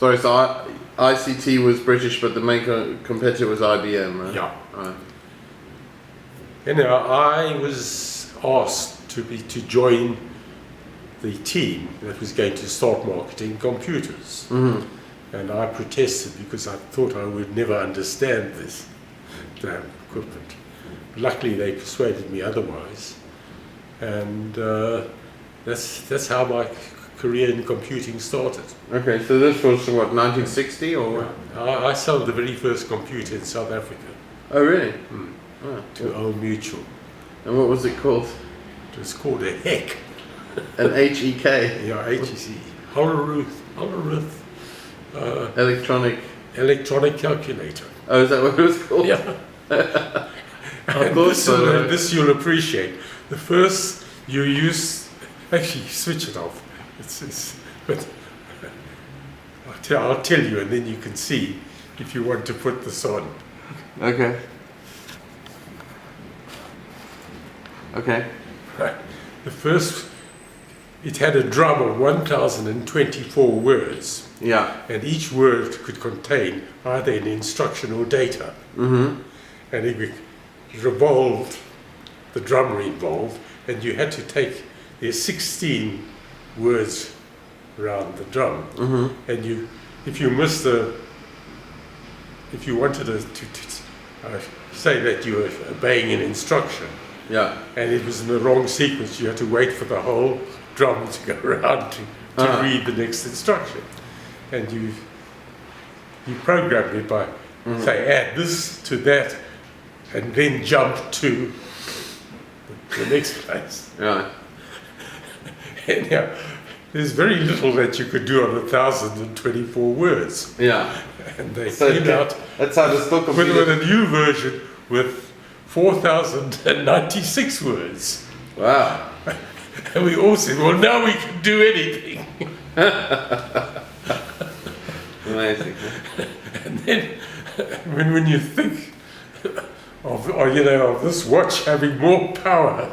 Sorry, so ICT was British, but the main competitor was IBM, right? Yeah. Right. Anyhow, I was asked to join the team that was going to start marketing computers. Mm-hmm. And I protested because I thought I would never understand this damn equipment. Luckily, they persuaded me otherwise. And that's how my career in computing started. Okay, so this was what, 1960 or? Yeah. I sold the very first computer in South Africa. Oh, really? Oh, to Old Mutual. And what was it called? It was called a HEC. An HEK? Yeah, HEC. Hollerith. Electronic calculator. Oh, is that what it was called? Yeah. Of course. This you'll appreciate. The first you use, actually switch it off. But I'll tell you, and then you can see if you want to put this on. Okay. Okay. Right. The first, it had a drum of 1,024 words. Yeah. And each word could contain either an instruction or data. Mm-hmm. And it revolved, the drum revolved, and you had to take, there's 16 words around the drum. Mm-hmm. And if you missed if you wanted to say that you were obeying an instruction, yeah, and it was in the wrong sequence, you had to wait for the whole drum to go around to read the next instruction. And you programmed it by, say, add this to that, and then jump to the next place. right. And yeah, there's very little that you could do on 1,024 words. Yeah. And they So came out that's how the stock computer. with a new version with 4,096 words. Wow. And we all said, well, now we can do anything. Amazing. And then when you think of this watch having more power,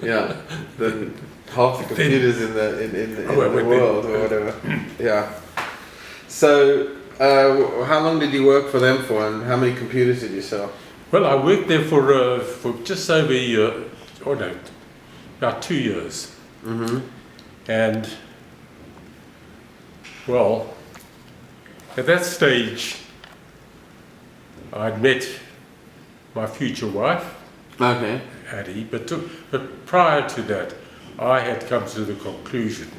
Yeah. Than half the computers in the world or whatever. Yeah. So, how long did you work for them for, and how many computers did you sell? well, I worked there for just over a year, or no, about 2 years. Mm-hmm. And, well, at that stage, I'd met my future wife, Okay. Chaddy, but prior to that, I had come to the conclusion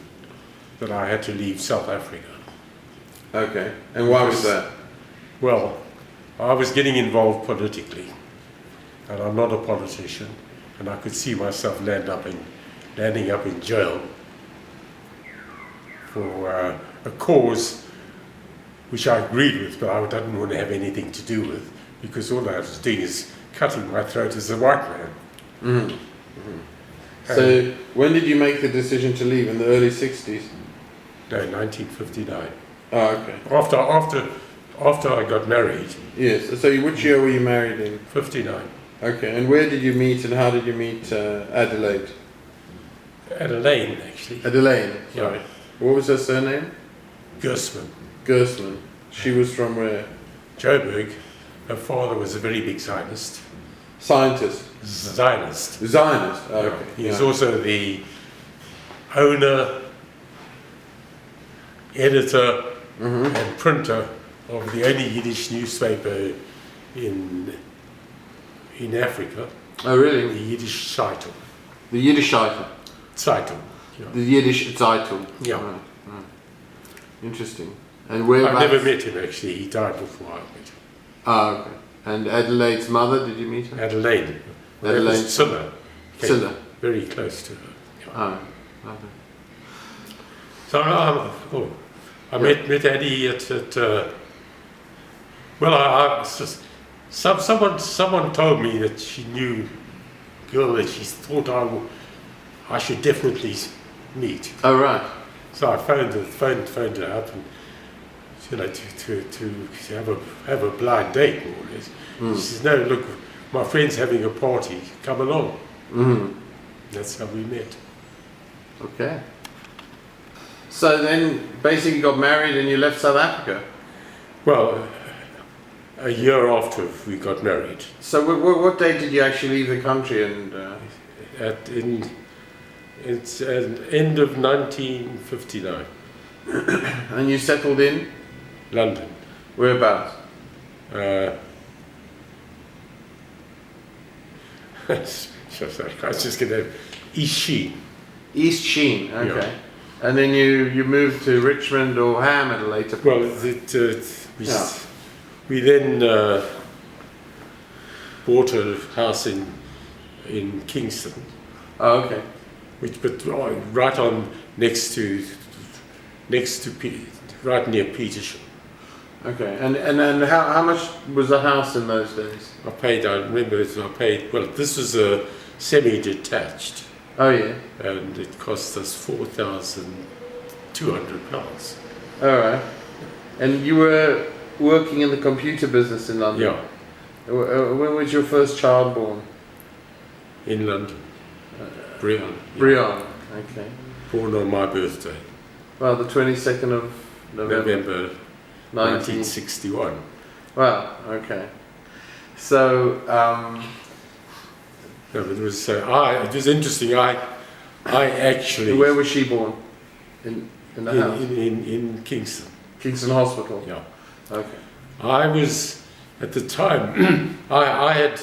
that I had to leave South Africa. Okay. And why was that? Well, I was getting involved politically, and I'm not a politician, and I could see myself landing up in jail for a cause which I agreed with, but I didn't want to have anything to do with, because all I was doing is cutting my throat as a white man. Mm-hmm. Mm-hmm. So, when did you make the decision to leave? In the early 60s? No, 1959. Oh, okay. After I got married. Yes. So, which year were you married in? 59. Okay. And where did you meet, and how did you meet Adelaide? Adelaide, actually. Adelaide. Sorry. Yeah. What was her surname? Gersman. Gersman. She was from where? Joburg. Her father was a very big Zionist. Scientist. Zionist. Zionist. Oh, okay. He was also the owner, editor, and printer of the only Yiddish newspaper in Africa. Oh, really? The Yiddish Zeitung. The Yiddish Zeitung. Zeitung. Yeah. The Yiddish Zeitung. Yeah. Right, right. Interesting. And where? I've never met him, actually. He died before I met him. Ah, okay. And Adelaide's mother, did you meet her? Adelaide. Adelaide. Silla. Silla. Very close to her. Yeah. Ah, okay. So I met Eddie at well, I was just, someone told me that she knew a girl that she thought I should definitely meet. Oh, right. So I phoned her up, and to have a blind date, more or less. She says, no, look, my friend's having a party, come along. Mm-hmm. That's how we met. Okay. So then, basically, you got married and you left South Africa. Well, a year after we got married. So what date did you actually leave the country? And it's an end of 1959. and you settled in London. Whereabouts? I was just going to East Sheen. East Sheen. Okay. Yeah. And then you moved to Richmond or Ham at a later point. Well, we then bought a house in Kingston. Oh, okay. Right on right near Petersham. Okay. And how much was the house in those days? Well, this was a semi-detached. Oh yeah. And it cost us £4,200. All right. And you were working in the computer business in London? Yeah. When was your first child born? In London. Brian. Brian, okay. Born on my birthday. Well, the 22nd of November 1961. Wow, okay. So, No, but it was interesting. I actually. Where was she born? In the house? In Kingston. Kingston Hospital? Yeah. Okay. I was, at the time, I had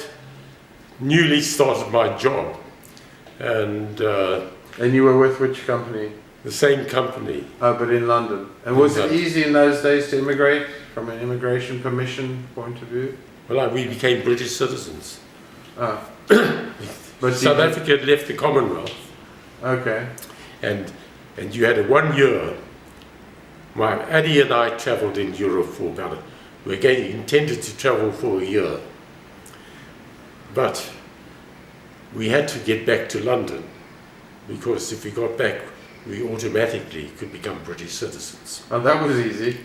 newly started my job, and you were with which company? the same company. Oh, but in London. And was it easy in those days to immigrate from an immigration permission point of view? Well, we became British citizens. Ah. But South Africa had left the Commonwealth. Okay. And you had a 1 year. My Addie and I travelled in Europe for about we intended to travel for a year. But we had to get back to London, because if we got back, we automatically could become British citizens. Oh, that was easy.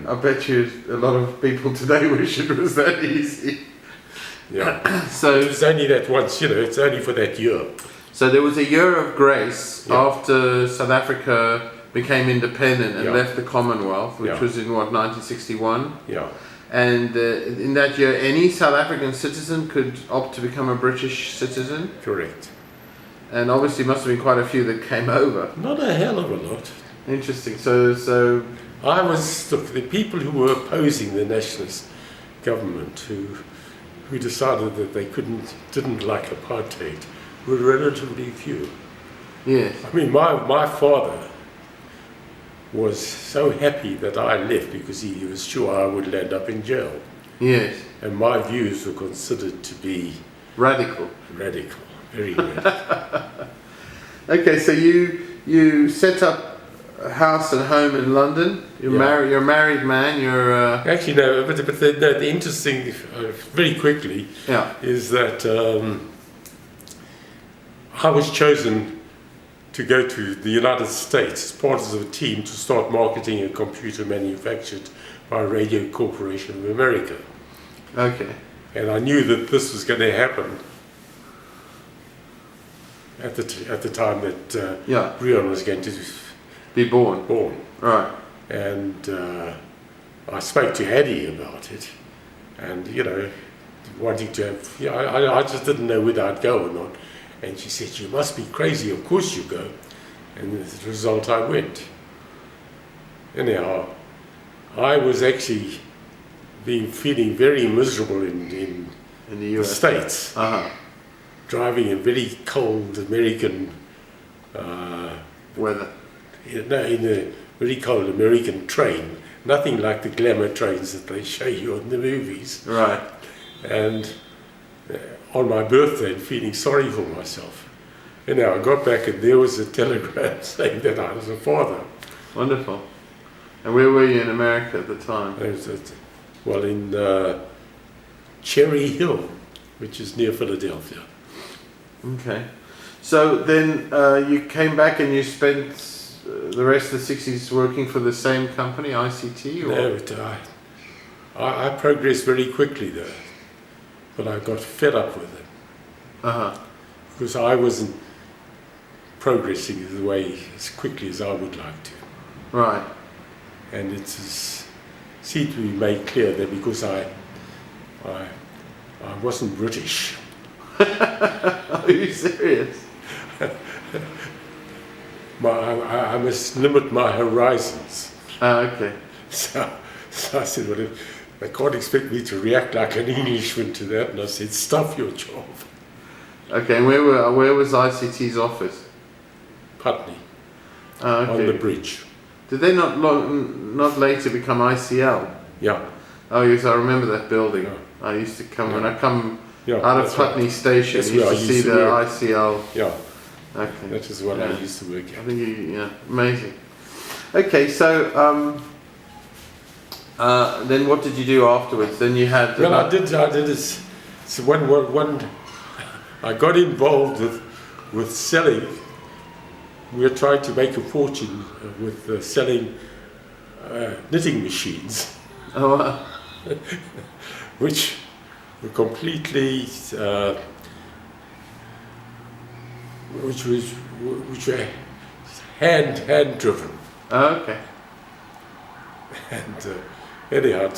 I bet you a lot of people today wish it was that easy. Yeah. So it was only that once, it's only for that year. So there was a year of grace after South Africa became independent and left the Commonwealth, which was in 1961? Yeah. And in that year, any South African citizen could opt to become a British citizen? Correct. And obviously must have been quite a few that came over. Not a hell of a lot. Interesting. So I was the people who were opposing the nationalist government, who decided that they didn't like apartheid, were relatively few. Yes. I mean, my father was so happy that I left because he was sure I would land up in jail. Yes. And my views were considered to be radical. Radical, very radical. Okay, so you set up a house and home in London. You're a married man. You're actually no, but the interesting, very quickly, is that I was chosen to go to the United States as part of a team to start marketing a computer manufactured by Radio Corporation of America. Okay. And I knew that this was going to happen at the time that Rion was going to be born. Right. And I spoke to Chaddy about it, and wanting to have, I just didn't know whether I'd go or not. And she said, "You must be crazy, of course you go." And as a result, I went. Anyhow, I was actually feeling very miserable in the US. States, driving in very cold American weather. In a very cold American train, nothing like the glamour trains that they show you in the movies. Right. And on my birthday, feeling sorry for myself. I got back and there was a telegram saying that I was a father. Wonderful. And where were you in America at the time? Well, in Cherry Hill, which is near Philadelphia. Okay. So then you came back and you spent the rest of the 60s working for the same company, ICT? Or? No, I progressed very quickly there. But I got fed up with it. Because I wasn't progressing as quickly as I would like to. Right. And it seemed to be made clear that because I wasn't British. Are you serious? I must limit my horizons. Okay. So I said, well, they can't expect me to react like an Englishman to that. And I said, stuff your job. Okay, and where was ICT's office? Putney, Okay. on the bridge. Did they not later become ICL? Yeah. Oh yes, I remember that building. Yeah. I used to come when I come Yeah, out of that's Putney right. Station. That's Used where to I see used to the work. ICL. Yeah, Okay. that is what I Yeah. used to work I at. think yeah, amazing. Okay, so then what did you do afterwards? Then you had. Well, I did this. So when I got involved with selling, we were trying to make a fortune with selling knitting machines, Oh, wow. which were completely, which were hand driven. Oh, okay. And anyhow,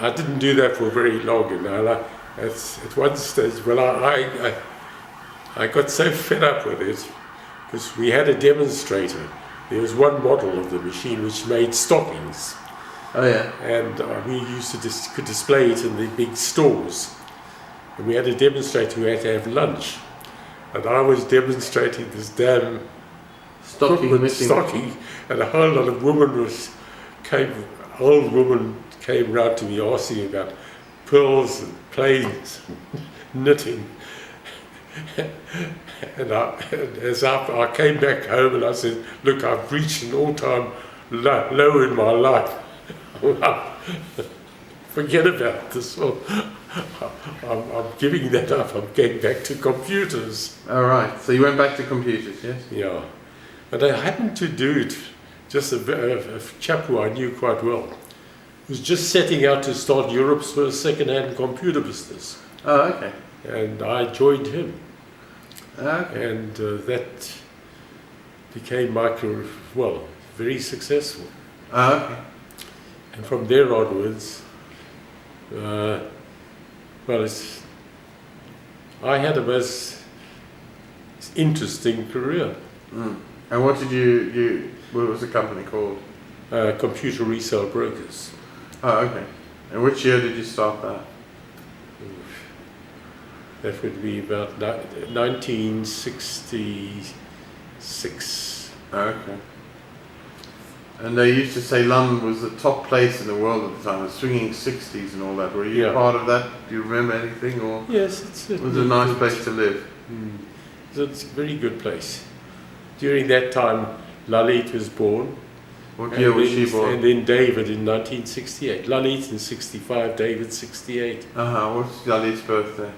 I didn't do that for very long, and at one stage, well, I got so fed up with it because we had a demonstrator. There was one model of the machine which made stockings, Oh yeah. and we used to could display it in the big stores. And we had a demonstrator who had to have lunch, and I was demonstrating this damn stocking, and a whole lot of old women came round to me asking about pearls and planes and knitting. And as I came back home and I said, look, I've reached an all-time low in my life. Forget about this. I'm giving that up. I'm getting back to computers. All right. So you went back to computers, yes? Yeah. And I happened to do it, just a chap who I knew quite well, was just setting out to start Europe's first second-hand computer business. Oh, okay. And I joined him. Okay. And that became my career, well, very successful. Oh, okay. And from there onwards, I had a most interesting career. Mm. And what was the company called? Computer resale brokers. Oh, okay. And which year did you start that? That would be about 1966. Okay. And they used to say London was the top place in the world at the time, the swinging 60s and all that. Were you part of that? Do you remember anything? Or yes, it was a nice place to live. It's a very good place. During that time, Lalit was born. What year was she born? And then David in 1968. Lalit in 65, David 68. What's Lalit's birthday?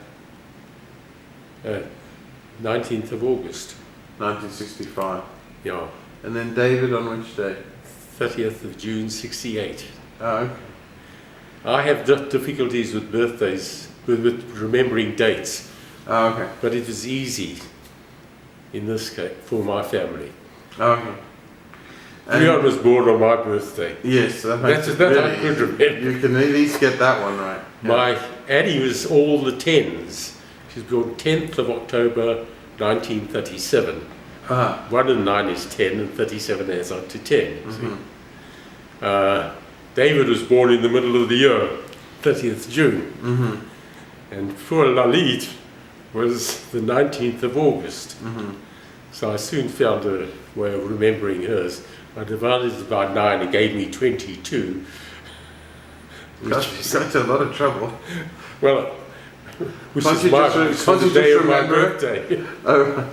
19th of August. 1965. Yeah. And then David on which day? 30th of June 68. Oh, okay. I have difficulties with birthdays, with remembering dates. Oh, okay. But it was easy in this case for my family. Okay. Leon was born on my birthday. Yes, that makes That's it really I could remember. You can at least get that one right. Yeah. My Annie was all the 10s. She was born 10th of October 1937. 1 and 9 is 10 and 37 adds up to 10. Mm-hmm. David was born in the middle of the year, 30th June. Mm-hmm. And poor Lalit was the 19th of August. Mm-hmm. So I soon found a way of remembering hers. I divided it by 9, it gave me 22. Got into a lot of trouble. Well, which Can't is you my just the day of my remember it? birthday. Oh,